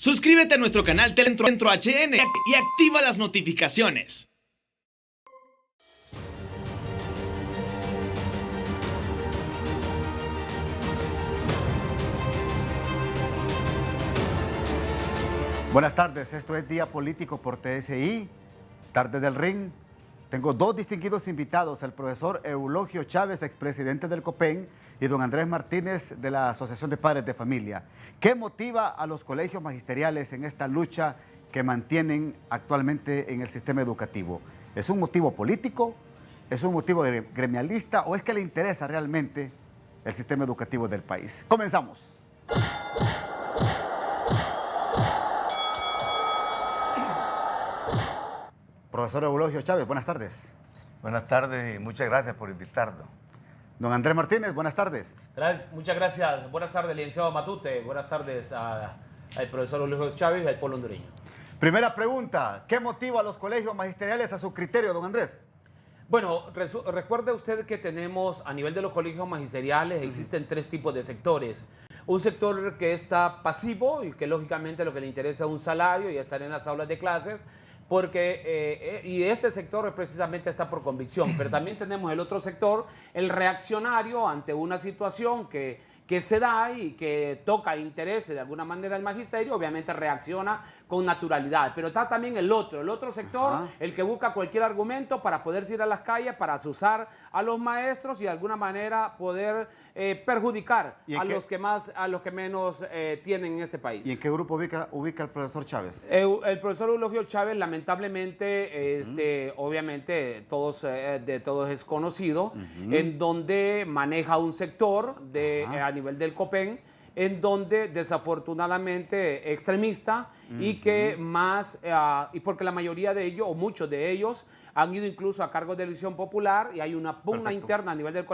Suscríbete a nuestro canal Teletro HN y activa las notificaciones. Buenas tardes, esto es Día Político por TSI, Tarde del Ring. Tengo dos distinguidos invitados, el profesor Eulogio Chávez, expresidente del COPEN, y don Andrés Martínez de la Asociación de Padres de Familia. ¿Qué motiva a los colegios magisteriales en esta lucha que mantienen actualmente en el sistema educativo? ¿Es un motivo político? ¿Es un motivo gremialista? ¿O es que le interesa realmente el sistema educativo del país? Comenzamos. Profesor Eulogio Chávez, buenas tardes. Buenas tardes y muchas gracias por invitarnos. Don Andrés Martínez, buenas tardes. Muchas gracias. Buenas tardes, licenciado Matute. Buenas tardes al profesor Eulogio Chávez y al pueblo hondureño. Primera pregunta, ¿qué motiva a los colegios magisteriales a su criterio, don Andrés? Bueno, recuerde usted que tenemos a nivel de los colegios magisteriales, existen tres tipos de sectores. Un sector que está pasivo y que lógicamente lo que le interesa es un salario y estar en las aulas de clases, y este sector precisamente está por convicción, pero también tenemos el otro sector, el reaccionario ante una situación que se da y que toca intereses de alguna manera el magisterio, obviamente reacciona con naturalidad, pero está también el otro sector, el que busca cualquier argumento para poderse ir a las calles, para azuzar a los maestros y de alguna manera poder perjudicar a los que menos tienen en este país. ¿Y en qué grupo ubica el profesor Chávez? El profesor Eulogio Chávez, lamentablemente, obviamente de todos es conocido, en donde maneja un sector a nivel del COPEN, en donde desafortunadamente extremista y que y porque la mayoría de ellos, o muchos de ellos, han ido incluso a cargos de elección popular y hay una pugna interna a nivel del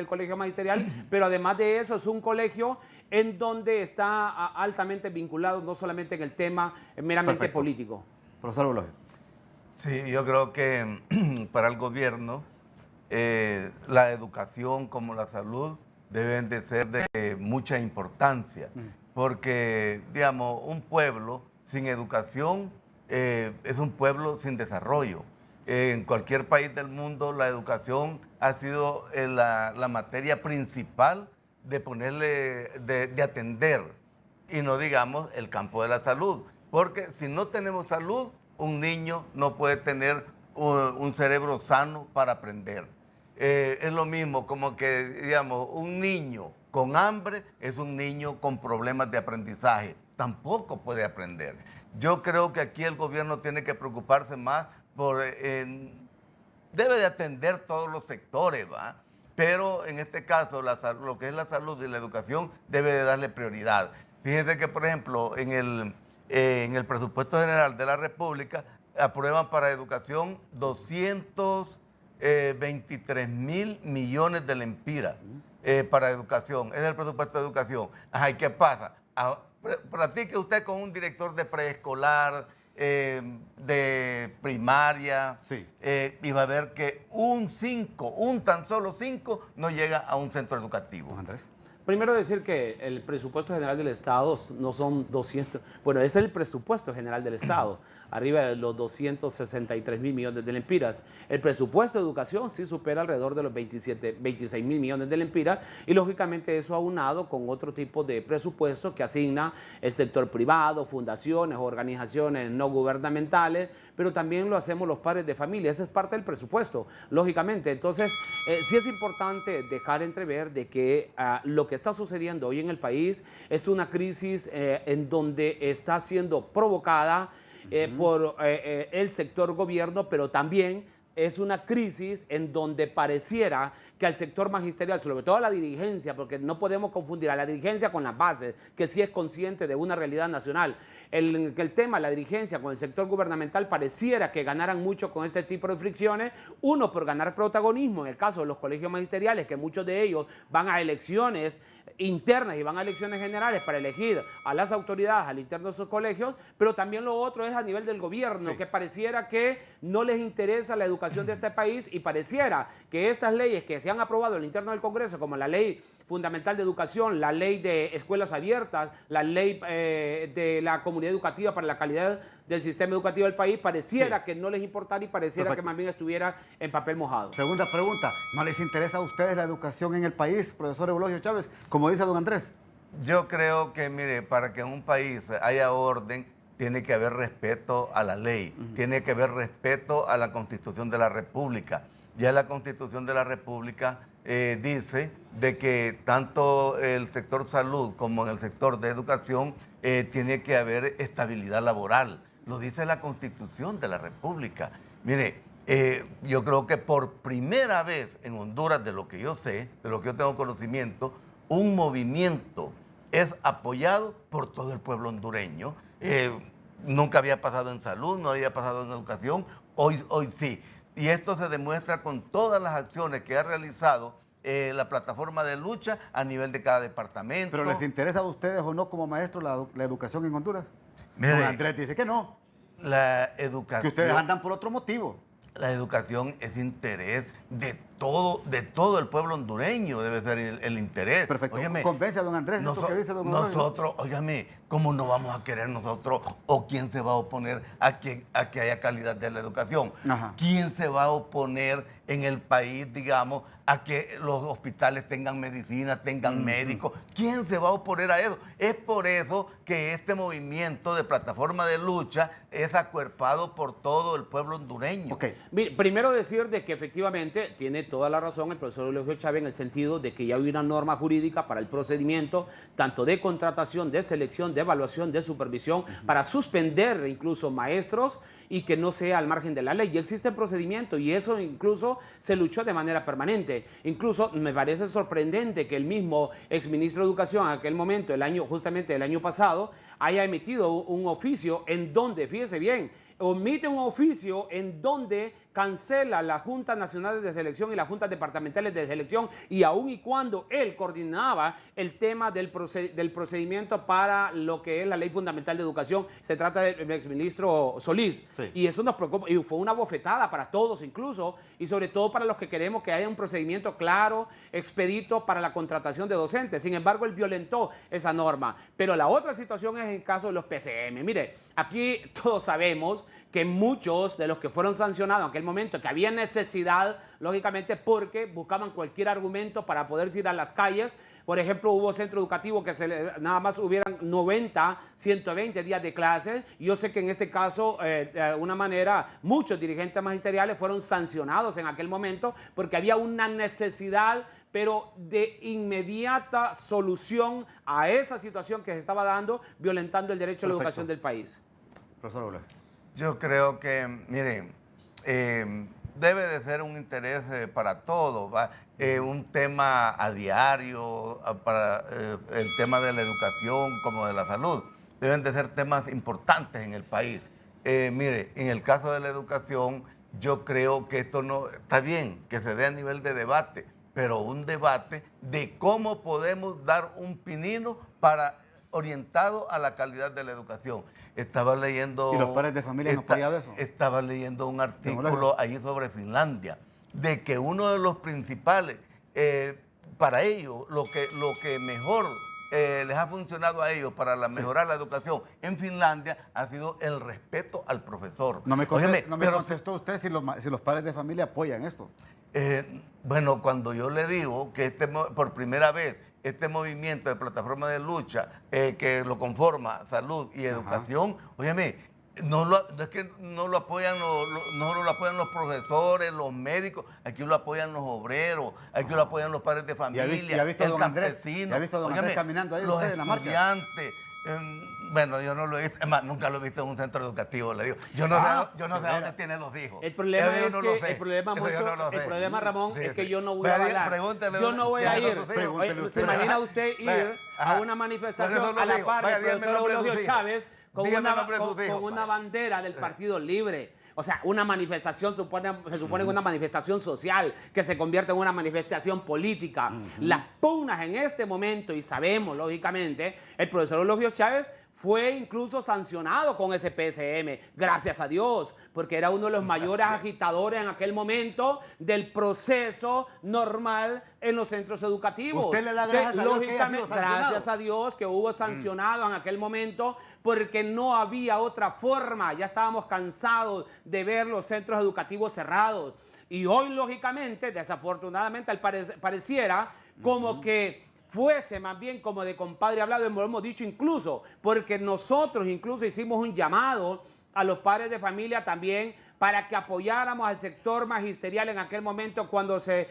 colegio magisterial, pero además de eso es un colegio en donde está altamente vinculado no solamente en el tema meramente político. Profesor Eulogio. Sí, yo creo que para el gobierno la educación como la salud deben de ser de mucha importancia, porque, digamos, un pueblo sin educación es un pueblo sin desarrollo. En cualquier país del mundo la educación ha sido la materia principal de atender, y no digamos el campo de la salud, porque si no tenemos salud, un niño no puede tener un cerebro sano para aprender. Es lo mismo como que, digamos, un niño con hambre es un niño con problemas de aprendizaje. Tampoco puede aprender. Yo creo que aquí el gobierno tiene que preocuparse más debe de atender todos los sectores, ¿va? Pero en este caso, lo que es la salud y la educación debe de darle prioridad. Fíjense que, por ejemplo, en el presupuesto general de la República aprueban para educación 223 mil millones de lempiras para educación. Es el presupuesto de educación. Ajá, ¿y qué pasa? Platique usted con un director de preescolar, de primaria, sí, y va a ver que tan solo 5 no llega a un centro educativo. Andrés. Primero decir que el presupuesto general del Estado no son 200, bueno, es el presupuesto general del Estado, arriba de los 263 mil millones de lempiras. El presupuesto de educación sí supera alrededor de los 26 mil millones de lempiras y lógicamente eso aunado con otro tipo de presupuesto que asigna el sector privado, fundaciones, organizaciones no gubernamentales, pero también lo hacemos los padres de familia, esa es parte del presupuesto, lógicamente. Entonces, sí es importante dejar entrever de que lo que está sucediendo hoy en el país es una crisis en donde está siendo provocada por el sector gobierno, pero también es una crisis en donde pareciera que al sector magisterial, sobre todo a la dirigencia, porque no podemos confundir a la dirigencia con las bases, que sí es consciente de una realidad nacional. El tema, la dirigencia con el sector gubernamental pareciera que ganaran mucho con este tipo de fricciones, uno por ganar protagonismo, en el caso de los colegios magisteriales, que muchos de ellos van a elecciones internas y van a elecciones generales para elegir a las autoridades al interno de sus colegios, pero también lo otro es a nivel del gobierno, sí, que pareciera que no les interesa la educación educación de este país y pareciera que estas leyes que se han aprobado en el interno del Congreso, como la ley fundamental de educación, la ley de escuelas abiertas, la ley de la comunidad educativa para la calidad del sistema educativo del país, pareciera que no les importara y pareciera que más bien estuviera en papel mojado. Segunda pregunta, ¿no les interesa a ustedes la educación en el país, profesor Eulogio Chávez, como dice don Andrés? Yo creo que, mire, para que en un país haya orden, tiene que haber respeto a la ley, tiene que haber respeto a la Constitución de la República. Ya la Constitución de la República dice de que tanto el sector salud como en el sector de educación tiene que haber estabilidad laboral. Lo dice la Constitución de la República. Mire, yo creo que por primera vez en Honduras, de lo que yo sé, de lo que yo tengo conocimiento, un movimiento es apoyado por todo el pueblo hondureño. Nunca había pasado en salud, no había pasado en educación, hoy sí. Y esto se demuestra con todas las acciones que ha realizado la plataforma de lucha a nivel de cada departamento. ¿Pero les interesa a ustedes o no como maestros la educación en Honduras? Mire, don Andrés dice que no. La educación... Que ustedes andan por otro motivo. La educación es interés de todo el pueblo hondureño, debe ser el interés. Perfecto. Óyeme, convence a don Andrés esto que dice don Andrés. Nosotros, óyame, ¿cómo no vamos a querer nosotros o quién se va a oponer a que haya calidad de la educación? Ajá. ¿Quién se va a oponer en el país, digamos, a que los hospitales tengan medicina, tengan médicos? ¿Quién se va a oponer a eso? Es por eso que este movimiento de plataforma de lucha es acuerpado por todo el pueblo hondureño. Okay. Primero decir de que efectivamente tiene toda la razón el profesor Eulogio Chávez en el sentido de que ya hay una norma jurídica para el procedimiento, tanto de contratación, de selección, de evaluación, de supervisión, para suspender incluso maestros y que no sea al margen de la ley. Ya existe el procedimiento y eso incluso se luchó de manera permanente. Incluso me parece sorprendente que el mismo exministro de Educación en aquel momento, justamente el año pasado, haya emitido un oficio en donde, fíjese bien, omite un oficio en donde cancela las Juntas Nacionales de Selección y las Juntas Departamentales de Selección, y aun y cuando él coordinaba el tema del procedimiento para lo que es la Ley Fundamental de Educación. Se trata del exministro Solís. Sí. Y eso nos preocupa, y fue una bofetada para todos incluso, y sobre todo para los que queremos que haya un procedimiento claro, expedito para la contratación de docentes. Sin embargo, él violentó esa norma. Pero la otra situación es el caso de los PCM. Mire, aquí todos sabemos que muchos de los que fueron sancionados en aquel momento, que había necesidad, lógicamente, porque buscaban cualquier argumento para poder ir a las calles. Por ejemplo, hubo centro educativo que nada más hubieran 90, 120 días de clases. Yo sé que en este caso, de alguna manera, muchos dirigentes magisteriales fueron sancionados en aquel momento porque había una necesidad, pero de inmediata solución a esa situación que se estaba dando, violentando el derecho a la educación del país. Profesor Ola. Yo creo que, miren, debe de ser un interés para todos, un tema a diario, para el tema de la educación como de la salud. Deben de ser temas importantes en el país. Mire, en el caso de la educación, yo creo que esto no está bien, que se dé a nivel de debate, pero un debate de cómo podemos dar un pinino orientado a la calidad de la educación. Estaba leyendo... ¿Y los padres de familia no apoyaban eso? Estaba leyendo un artículo ahí sobre Finlandia, de que uno de los principales, para ellos, lo que mejor les ha funcionado a ellos para mejorar la educación en Finlandia ha sido el respeto al profesor. No me contestó usted si los padres de familia apoyan esto. Bueno, cuando yo le digo que por primera vez este movimiento de plataforma de lucha que lo conforma salud y educación, óyeme, es que no lo apoyan los profesores, los médicos, aquí lo apoyan los obreros, aquí lo apoyan los padres de familia, el campesino, ¿ya ha visto a don Andrés caminando ahí los en la marcha? estudiantes. Bueno, yo no lo he visto, es más, nunca lo he visto en un centro educativo, le digo. Yo no sé dónde tiene los hijos. El problema Ramón, es que yo no voy a hablar. Yo no voy a ir. ¿Se imagina usted ir a una manifestación a la par del profesor Eulogio Chávez con una bandera del Partido Libre? O sea, una manifestación se supone una manifestación social que se convierte en una manifestación política. Las pugnas en este momento, y sabemos, lógicamente, el profesor Eulogio Chávez fue incluso sancionado con ese PSM, gracias a Dios, porque era uno de los mayores agitadores en aquel momento del proceso normal en los centros educativos. ¿Usted le da gracias a Dios que haya sido lógicamente, sancionado? gracias a Dios que hubo sancionado en aquel momento, porque no había otra forma. Ya estábamos cansados de ver los centros educativos cerrados. Y hoy, lógicamente, desafortunadamente, pareciera como que fuese más bien como de compadre hablado, lo hemos dicho incluso, porque nosotros incluso hicimos un llamado a los padres de familia también para que apoyáramos al sector magisterial en aquel momento cuando se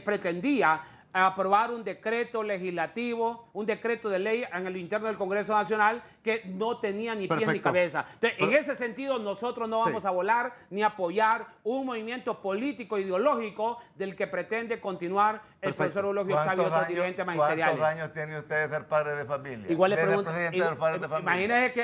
pretendía aprobar un decreto legislativo, un decreto de ley en el interno del Congreso Nacional que no tenía ni pies ni cabeza. Entonces, en ese sentido, nosotros no vamos a volar ni apoyar un movimiento político ideológico del que pretende continuar el profesor Eulogio Chávez y otros dirigentes magisteriales. ¿Cuántos años tiene usted de ser padre de familia? Igual le de ser pregunto, presidente de los padres de familia.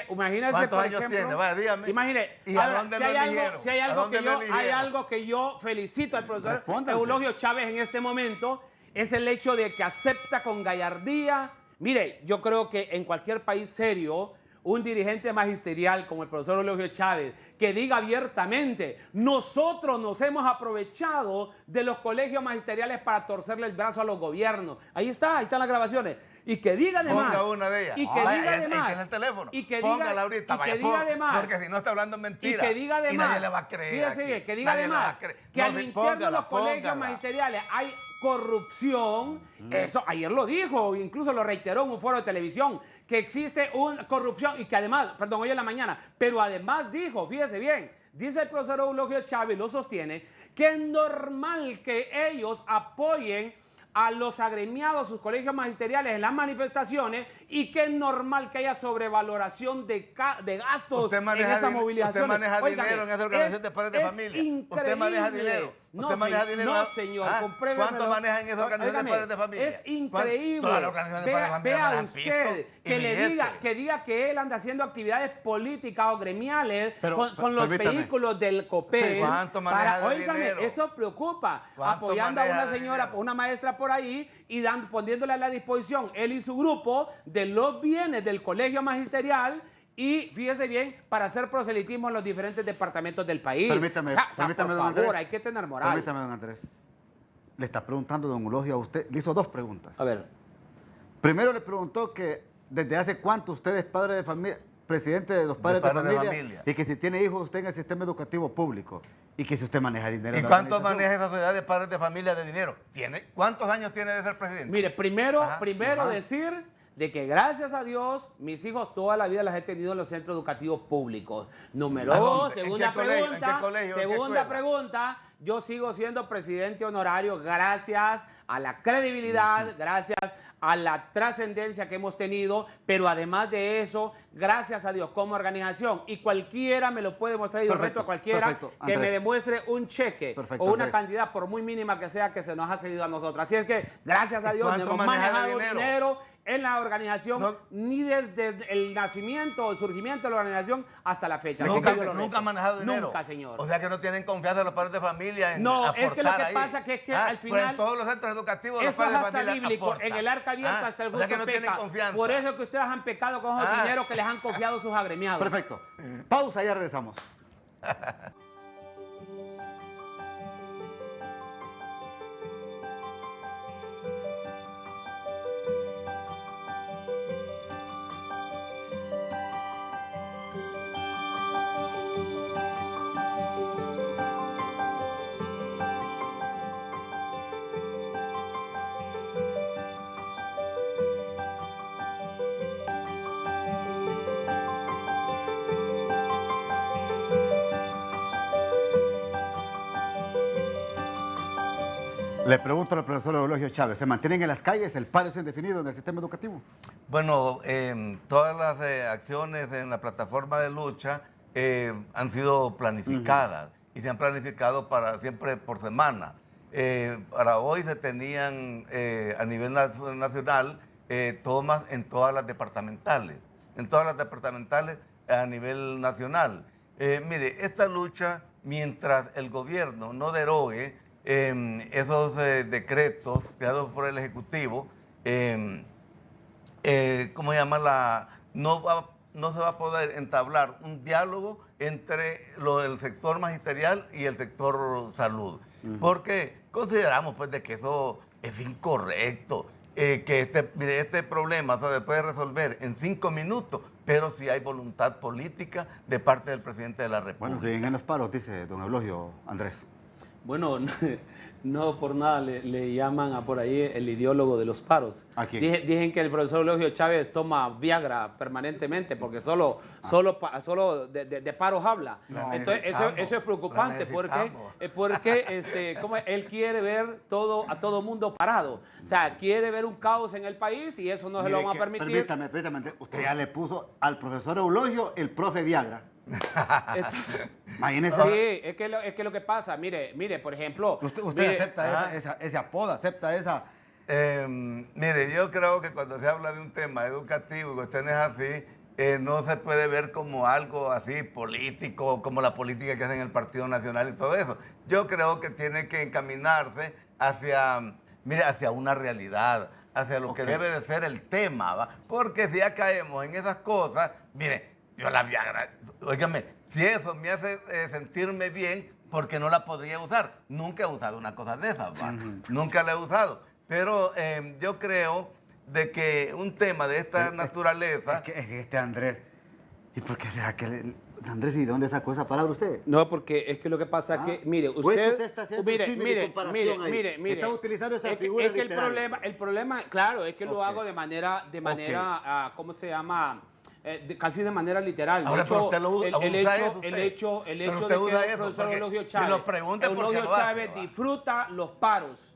Imagínese ¿Cuántos por años ejemplo, tiene? Vaya, dígame. Imagine, ¿Y a dónde lo eligieron? Si hay algo que yo felicito al profesor Eulogio Chávez en este momento, es el hecho de que acepta con gallardía. Mire, yo creo que en cualquier país serio, un dirigente magisterial como el profesor Eulogio Chávez, que diga abiertamente, nosotros nos hemos aprovechado de los colegios magisteriales para torcerle el brazo a los gobiernos. Ahí están las grabaciones. Y que diga además. Ponga una de ellas. Y que diga además. Ahí tiene el teléfono. Y que póngala ahorita. Y que diga además. Porque si no está hablando mentira. Y que diga además. Y nadie le va a creer. Fíjese bien, que diga además que al interno de los colegios magisteriales hay corrupción. Eso ayer lo dijo, incluso lo reiteró en un foro de televisión, que existe una corrupción y que además, perdón, hoy en la mañana, pero además dijo, fíjese bien, dice el profesor Eulogio Chávez, lo sostiene, que es normal que ellos apoyen a los agremiados, sus colegios magisteriales en las manifestaciones y que es normal que haya sobrevaloración de gastos en esa movilización. Usted maneja dinero en esa organización de padres de familia. Usted maneja dinero. Usted maneja dinero. No, señor. ¿Cuánto maneja en esa organización de padres de familia? Es increíble. Toda la organización de padres de familia. Vea usted que diga que él anda haciendo actividades políticas o gremiales con los vehículos del COPEL. ¿Cuánto maneja de dinero? Eso preocupa. Apoyando a una señora, una maestra por ahí y poniéndole a la disposición él y su grupo de los bienes del colegio magisterial y, fíjese bien, para hacer proselitismo en los diferentes departamentos del país. Permítame, por don favor, Andrés, hay que tener moral. Permítame, don Andrés. Le está preguntando don Eulogio a usted, le hizo dos preguntas. A ver. Primero le preguntó que desde hace cuánto usted es padre de familia, presidente de los padres de familia, y que si tiene hijos usted en el sistema educativo público y que si usted maneja dinero. ¿Y cuánto maneja esa sociedad de padres de familia de dinero? ¿Cuántos años tiene de ser presidente? Mire, primero decir de que gracias a Dios mis hijos toda la vida las he tenido en los centros educativos públicos. Número dos, segunda pregunta, yo sigo siendo presidente honorario gracias a la credibilidad, gracias a la trascendencia que hemos tenido, pero además de eso, gracias a Dios como organización, y cualquiera me lo puede mostrar, y yo reto a cualquiera que me demuestre un cheque o una cantidad, por muy mínima que sea, que se nos ha cedido a nosotros. Así es que, gracias a Dios, no hemos manejado dinero en la organización, ni desde el nacimiento o el surgimiento de la organización hasta la fecha. Nunca ha manejado dinero. Nunca, señor. O sea que no tienen confianza en los padres de familia en no, aportar. es que lo que pasa es que al final... Pues en todos los centros educativos los eso padres es de hasta familia bíblico, aportan. en el arca abierta hasta el gusto que no tienen confianza. Por eso es que ustedes han pecado con esos dineros que les han confiado sus agremiados. Perfecto. Pausa, ya regresamos. Le pregunto al profesor Eulogio Chávez, ¿se mantienen en las calles el paro indefinido en el sistema educativo? Bueno, todas las acciones en la plataforma de lucha han sido planificadas y se han planificado para siempre por semana. Para hoy se tenían a nivel nacional tomas en todas las departamentales a nivel nacional. Mire, esta lucha, mientras el gobierno no derogue esos decretos creados por el Ejecutivo, ¿cómo se llama? no se va a poder entablar un diálogo entre el sector magisterial y el sector salud. Porque consideramos pues de que eso es incorrecto, que este problema se puede resolver en 5 minutos, pero si hay voluntad política de parte del presidente de la República. Bueno, siguen en los paros, dice don Eulogio, Andrés. Bueno, no por nada le llaman a por ahí el ideólogo de los paros. ¿A quién? Dicen que el profesor Eulogio Chávez toma Viagra permanentemente porque solo de paros habla. Entonces eso es preocupante porque como él quiere ver a todo mundo parado. O sea, quiere ver un caos en el país y eso no se lo vamos a permitir. Permítame, usted ya le puso al profesor Eulogio el profe Viagra. Entonces, Imagínese. sí, es que lo que pasa, mire, por ejemplo... Usted acepta ese apodo, acepta esa... Mire, yo creo que cuando se habla de un tema educativo y cuestiones así, no se puede ver como algo así político, como la política que hacen el Partido Nacional y todo eso. Yo creo que tiene que encaminarse hacia una realidad, hacia lo que debe de ser el tema, ¿va? Porque si ya caemos en esas cosas, mire, yo la Viagra, óigame, si eso me hace sentirme bien, porque no la podría usar. Nunca he usado una cosa de esas, ¿va? Nunca la he usado. Pero yo creo de que un tema de esta naturaleza... Es que este Andrés... ¿Y por qué será que... Andrés, ¿y de dónde sacó esa palabra usted? No, porque es que lo que pasa es que, mire, usted está haciendo mire, está utilizando esa figura es que literaria. el problema, claro, es que lo hago de manera, ¿cómo se llama? Casi de manera literal. Ahora, pero usted lo usa el hecho de que el profesor Eulogio Chávez disfruta los paros.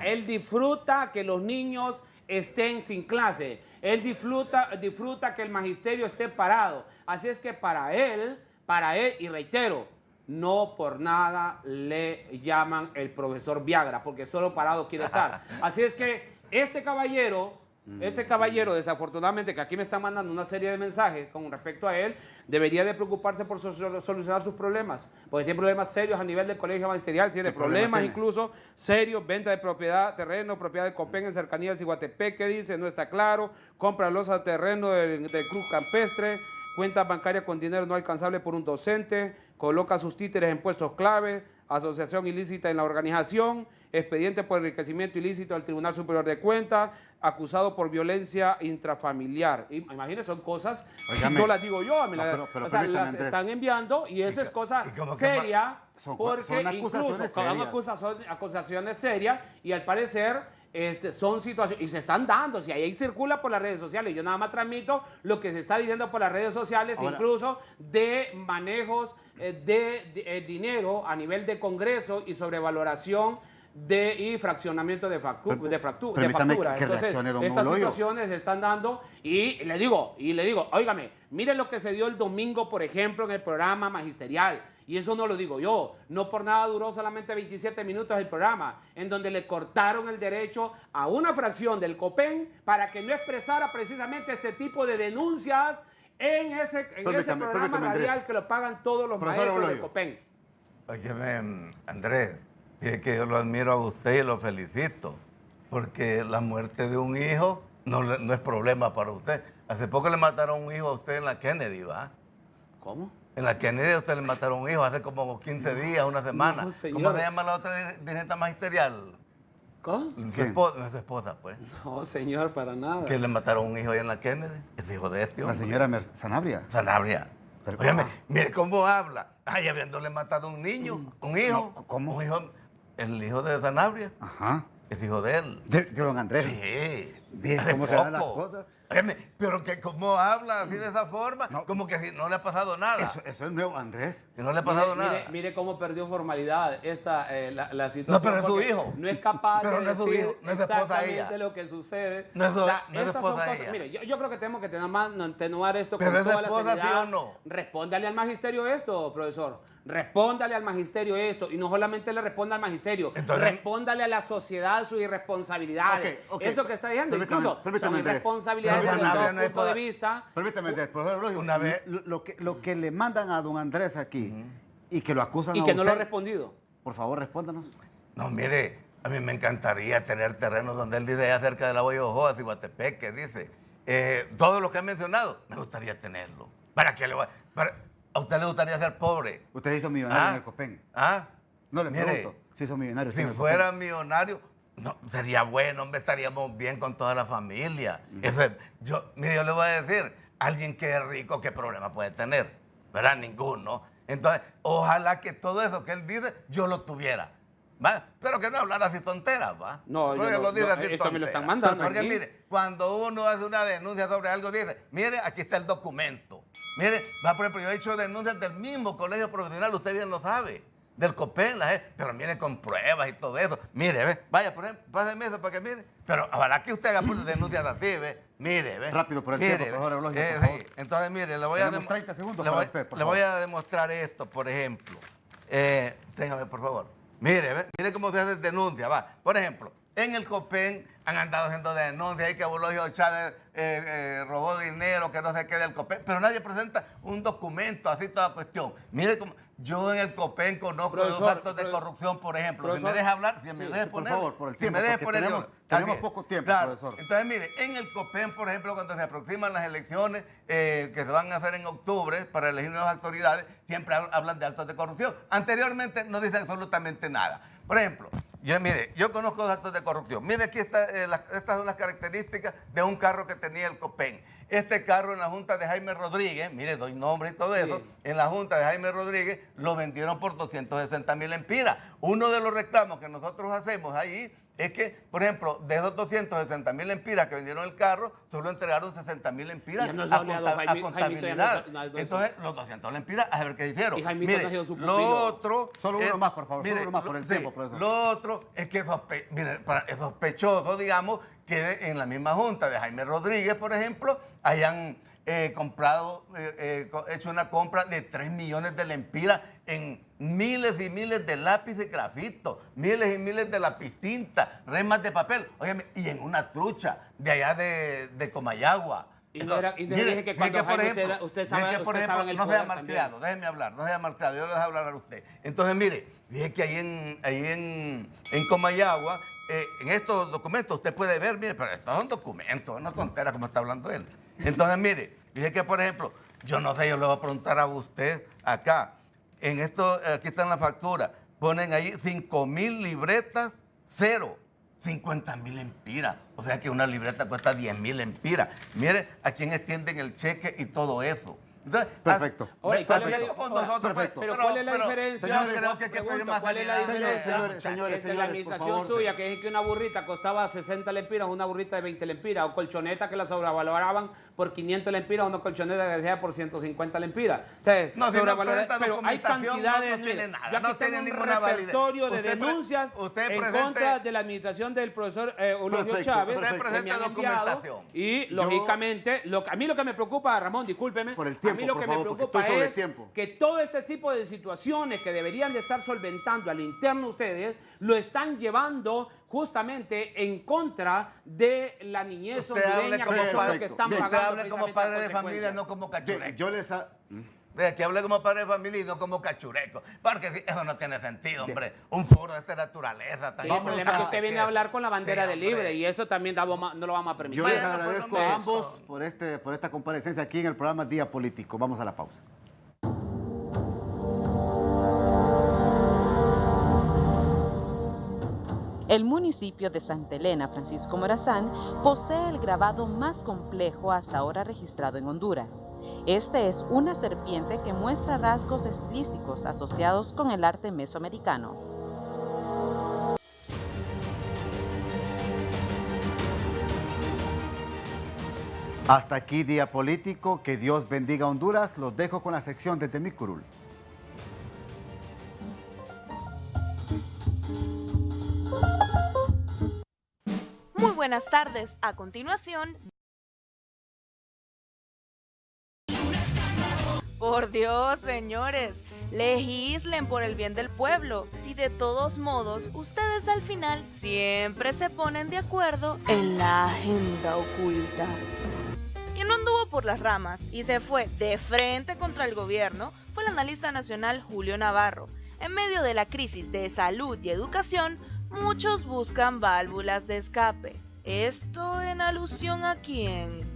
Él disfruta que los niños estén sin clase. Él disfruta que el magisterio esté parado. Así es que para él, y reitero, no por nada le llaman el profesor Viagra, porque solo parado quiere estar. Así es que este caballero, desafortunadamente, que aquí me están mandando una serie de mensajes con respecto a él, debería de preocuparse por solucionar sus problemas, porque tiene problemas serios a nivel del colegio magisterial, tiene problemas incluso serios, venta de propiedad, terreno, propiedad de Copén en cercanía del Ciguatepeque, dice, no está claro, compra losa de terreno del Cruz Campestre, cuenta bancaria con dinero no alcanzable por un docente, coloca sus títeres en puestos clave, asociación ilícita en la organización, expediente por enriquecimiento ilícito al Tribunal Superior de Cuentas, acusado por violencia intrafamiliar. Imagínense, son cosas, no las digo yo, las están enviando y esa es cosa seria, porque incluso son acusaciones serias y al parecer son situaciones, y se están dando, si ahí circula por las redes sociales, yo nada más transmito lo que se está diciendo por las redes sociales, ahora, incluso de manejos de dinero a nivel de Congreso y sobrevaloración y fraccionamiento de factura. Entonces, estas situaciones se están dando y le digo, óigame, miren lo que se dio el domingo, por ejemplo, en el programa magisterial. Y eso no lo digo yo, no por nada duró solamente 27 minutos el programa, en donde le cortaron el derecho a una fracción del Copén para que no expresara precisamente este tipo de denuncias en ese programa radial que lo pagan todos los maestros del Copén. Óyeme, Andrés, es que yo lo admiro a usted y lo felicito, porque la muerte de un hijo no es problema para usted. Hace poco le mataron un hijo a usted en la Kennedy, ¿va? ¿Cómo? En la Kennedy a usted le mataron un hijo hace como 15 días, una semana. No, ¿cómo se llama la otra dirigente magisterial? ¿Cómo? Su esposa, pues. No, señor, para nada. Que le mataron un hijo ahí en la Kennedy. Es hijo de este hombre. La señora Sanabria. Sanabria. Óyeme, mire cómo habla. Ay, habiéndole matado un niño, un hijo. No, ¿cómo? Un hijo, el hijo de Sanabria. Ajá. Es hijo de él. ¿De don Andrés? Sí. Mire cómo se dan las cosas. Óyeme, pero que cómo habla así de esa forma, como que no le ha pasado nada. Eso es nuevo, Andrés. Que no le ha pasado nada. Mire cómo perdió formalidad la situación. No, pero es su hijo. No es capaz pero de no es su decir hijo, no es exactamente ella. Lo que sucede. No es esposa ella. Mire, yo creo que tenemos que atenuar esto pero con toda la seriedad. ¿Sí o no? Respóndale al magisterio esto, profesor. Respóndale al magisterio esto. Y no solamente le responda al magisterio. Entonces, respóndale a la sociedad sus irresponsabilidades. Eso que está diciendo, incluso son irresponsabilidades desde todo punto de vista. Permítame, profesor, una vez lo que le mandan a don Andrés aquí y que lo acusan y que no lo ha respondido. Por favor, respóndanos. No, mire, a mí me encantaría tener terrenos donde él dice allá cerca de la Boya Ojoa, Ciguatepeque, dice. todo lo que han mencionado, me gustaría tenerlo. ¿Para qué a usted le gustaría ser pobre? Usted hizo millonario en el Copén. No le pregunto si hizo millonario. Si fuera millonario, no, sería bueno, hombre, estaríamos bien con toda la familia. Yo le voy a decir, alguien que es rico, ¿qué problema puede tener? ¿Verdad? Ninguno. Entonces, ojalá que todo eso que él dice, yo lo tuviera. ¿Va? Pero que no hablara así tonteras, ¿va? No, porque lo dice así esto me lo están mandando. Porque aquí. mire, cuando uno hace una denuncia sobre algo, dice, mire, aquí está el documento. Mire, por ejemplo, yo he hecho denuncias del mismo colegio profesional, usted bien lo sabe, del COPEN, pero mire, con pruebas y todo eso. Mire, ve, vaya, por ejemplo, páseme eso para que mire. Pero ojalá que usted haga denuncias así, ve. Mire, ve. Rápido por el tiempo, por favor, por favor. Sí. Entonces, mire, le voy a 30 segundos le voy a demostrar esto, por ejemplo. Téngame, por favor. Mire, ve, mire cómo se hace denuncia, va. Por ejemplo, en el COPEN han andado haciendo denuncias y que Eulogio Chávez robó dinero, que no sé qué del COPEN, pero nadie presenta un documento, así toda cuestión. Mire cómo yo en el COPEN conozco los actos de corrupción, por ejemplo. Si me deja hablar, si me deja poner. Por favor, por el tiempo, si me deja poner, tenemos poco tiempo, claro. profesor. Entonces, mire, en el COPEN, por ejemplo, cuando se aproximan las elecciones que se van a hacer en octubre para elegir nuevas autoridades, siempre hablan de actos de corrupción. Anteriormente no dicen absolutamente nada. Por ejemplo, yo conozco los actos de corrupción. Mire, aquí estas son las características de un carro que tenía el COPEN. Este carro en la junta de Jaime Rodríguez, mire, doy nombre y todo eso, en la junta de Jaime Rodríguez lo vendieron por 260,000 lempiras. Uno de los reclamos que nosotros hacemos ahí es que, por ejemplo, de esos 260,000 lempiras que vendieron el carro, solo entregaron 60,000 lempiras a contabilidad. Entonces, los 200 lempiras, a ver qué hicieron. Mire, lo otro... Solo uno más, por favor, mire, solo uno más por el tiempo, profesor. Lo otro es que es sospechoso, digamos, que en la misma junta de Jaime Rodríguez, por ejemplo, hayan hecho una compra de 3 millones de lempiras en miles y miles de lápices grafito, miles y miles de lapicinta, remas de papel, óigame, y en una trucha de allá de Comayagua. Dije que cuando usted estaba en el no poder sea malcriado, déjeme hablar, no sea malcriado, yo le dejo hablar a usted. Entonces, mire, dije que ahí en Comayagua, en estos documentos usted puede ver, mire, pero estos son documentos, no tonteras como está hablando él. Entonces, mire, dije que, por ejemplo, yo no sé, yo le voy a preguntar a usted acá, aquí está en la factura, ponen ahí 5,000 libretas, 50,000 lempiras. O sea que una libreta cuesta 10,000 lempiras. Mire a quién extienden el cheque y todo eso. Entonces, perfecto. Oye, ¿cuál es la diferencia? ¿Cuál es la diferencia? Señores, entre la administración suya, que es que una burrita costaba 60 lempiras, una burrita de 20 lempiras, o colchoneta que la sobrevaloraban por 500 lempiras, una colchoneta que sea por 150 lempiras. Entonces, no, si no presenta pero hay cantidades, no tiene nada, yo aquí no tiene tengo ninguna validez. repertorio de denuncias en contra de la administración del profesor Eulogio Chávez, que me han enviado, y lógicamente, a mí lo que me preocupa, Ramón, discúlpeme, por el tiempo, a mí lo que me preocupa es que todo este tipo de situaciones que deberían de estar solventando al interno ustedes, lo están llevando justamente en contra de la niñez hondureña, que son los que están pagando. Usted hable como padre de familia, no como cachureco. Que hable como padre de familia y no como cachureco. Porque eso no tiene sentido, hombre. Un foro de esta naturaleza. El problema es que usted viene a hablar con la bandera de libre y eso también no lo vamos a permitir. Yo les agradezco a ambos por esta comparecencia aquí en el programa Día Político. Vamos a la pausa. El municipio de Santa Elena, Francisco Morazán, posee el grabado más complejo hasta ahora registrado en Honduras. Este es una serpiente que muestra rasgos estilísticos asociados con el arte mesoamericano. Hasta aquí Día Político. Que Dios bendiga a Honduras. Los dejo con la sección de Temicurul. Muy buenas tardes. A continuación... Por Dios, señores, legislen por el bien del pueblo. Si de todos modos ustedes al final siempre se ponen de acuerdo en la agenda oculta. Quien no anduvo por las ramas y se fue de frente contra el gobierno fue el analista nacional Julio Navarro. En medio de la crisis de salud y educación, muchos buscan válvulas de escape. ¿Esto en alusión a quién?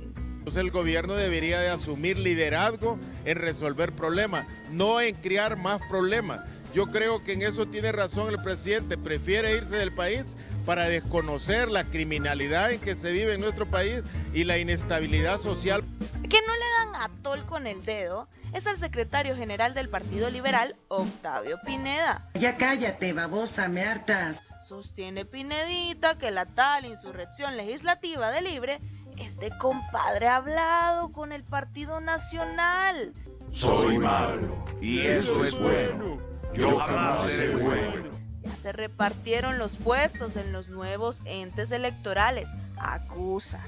Entonces el gobierno debería de asumir liderazgo en resolver problemas, no en crear más problemas. Yo creo que en eso tiene razón el presidente, prefiere irse del país para desconocer la criminalidad en que se vive en nuestro país y la inestabilidad social. Que no le dan atol con el dedo es el secretario general del Partido Liberal, Octavio Pineda. Ya cállate, babosa, me hartas. Sostiene Pinedita que la tal insurrección legislativa de Libre es de compadre hablado con el Partido Nacional. Soy malo y eso es bueno. Yo jamás seré bueno. Ya se repartieron los puestos en los nuevos entes electorales. Acusa.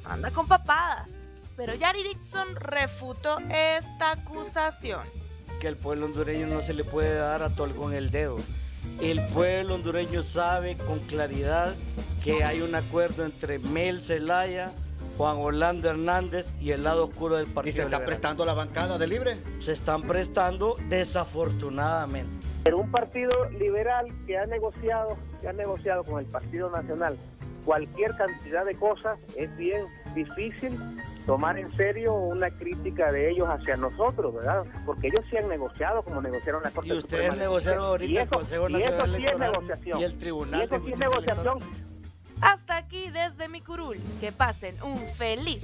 Anda con papadas. Pero Yari Dixon refutó esta acusación. Que al pueblo hondureño no se le puede dar atol con el dedo. El pueblo hondureño sabe con claridad que hay un acuerdo entre Mel Zelaya, Juan Orlando Hernández y el lado oscuro del Partido ¿Y se está Liberal. prestando la bancada de Libre? Se están prestando desafortunadamente. Pero un partido liberal que ha negociado con el Partido Nacional cualquier cantidad de cosas, es bien difícil tomar en serio una crítica de ellos hacia nosotros, ¿verdad? Porque ellos sí han negociado como negociaron la Corte Y ustedes negociaron ahorita el Consejo Nacional Electoral y el Tribunal de Justicia Electoral. Hasta aquí desde mi curul. Que pasen un feliz